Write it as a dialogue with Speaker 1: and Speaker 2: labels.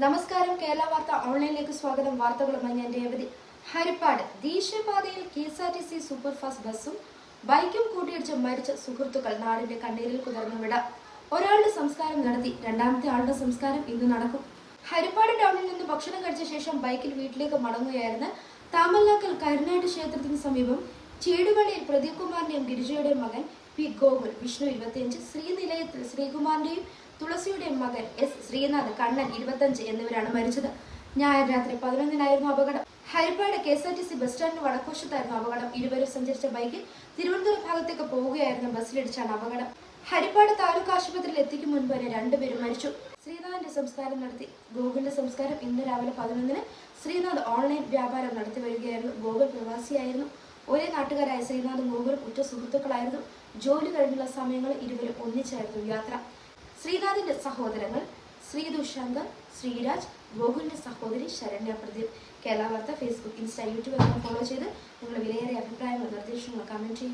Speaker 1: നമസ്കാരം, കേരള വാർത്ത ഓൺലൈനിലേക്ക് സ്വാഗതം. വാർത്തകളുമായി ഞാൻ രേവതി. ഹരിപ്പാട് ദേശീയപാതയിൽ KSRTC സൂപ്പർ ഫാസ്റ്റ് ബസ്സും ബൈക്കും കൂട്ടിയിടിച്ച് മരിച്ച സുഹൃത്തുക്കൾ നാടിന്റെ കണ്ണീരിൽ കുതിർന്നു വിട. ഒരാളുടെ സംസ്കാരം നടത്തി, രണ്ടാമത്തെ ആളുടെ സംസ്കാരം ഇന്ന് നടക്കും. ഹരിപ്പാട് ടൗണിൽ നിന്ന് ഭക്ഷണം കഴിച്ച ശേഷം ബൈക്കിൽ വീട്ടിലേക്ക് മടങ്ങുകയായിരുന്ന താമല്ലാക്കൽ കരുനാട് ക്ഷേത്രത്തിന് സമീപം ചേടുവള്ളിയിൽ പ്രദീപ് കുമാറിന്റെയും ഗിരിജയുടെയും മകൻ P. ഗോകുൽ, വിഷ്ണു 25, ശ്രീനിലയത്തിൽ ശ്രീകുമാറിന്റെയും തുളസിയുടെയും മകൻ S. ശ്രീനാഥ്, കണ്ണൻ 25 എന്നിവരാണ് മരിച്ചത്. ഞായർ രാത്രി 11-നായിരുന്നു അപകടം. ഹരിപ്പാട് KSRTC ബസ് സ്റ്റാൻഡിന് വടക്കുവശത്തായിരുന്നു അപകടം. ഇരുവരും സഞ്ചരിച്ച ബൈക്കിൽ തിരുവനന്തപുരം ഭാഗത്തേക്ക് പോവുകയായിരുന്ന ബസ്സിലിടിച്ചാണ് അപകടം. ഹരിപ്പാട് താലൂക്ക് ആശുപത്രിയിൽ എത്തിക്കും മുൻപ് തന്നെ രണ്ടുപേരും മരിച്ചു. ശ്രീനാഥിന്റെ സംസ്കാരം നടത്തി. ഗോകുലിന്റെ സംസ്കാരം ഇന്ന് രാവിലെ 11-ന്. ശ്രീനാഥ് ഓൺലൈൻ വ്യാപാരം നടത്തി വരികയായിരുന്നു. ഗോകുൽ പ്രവാസിയായിരുന്നു. ഒരേ നാട്ടുകാരായ ശ്രീനാഥും ഗോകുലും ഉറ്റ സുഹൃത്തുക്കളായിരുന്നു. ജോലി കഴിഞ്ഞുള്ള സമയങ്ങളിൽ ഇരുവരും ഒന്നിച്ചായിരുന്നു യാത്ര. ശ്രീനാഥിന്റെ സഹോദരങ്ങൾ ശ്രീതു ശങ്കർ, ശ്രീരാജ്, ഗോകുലിന്റെ സഹോദരി ശരണ്യ പ്രദീപ്. കേരള വാർത്ത ഫേസ്ബുക്ക്, ഇൻസ്റ്റ, യൂട്യൂബ് എന്നിവ ഫോളോ ചെയ്ത് നിങ്ങളുടെ വിലയേറിയ അഭിപ്രായങ്ങൾ, നിർദ്ദേശങ്ങൾ കമന്റ് ചെയ്യുക.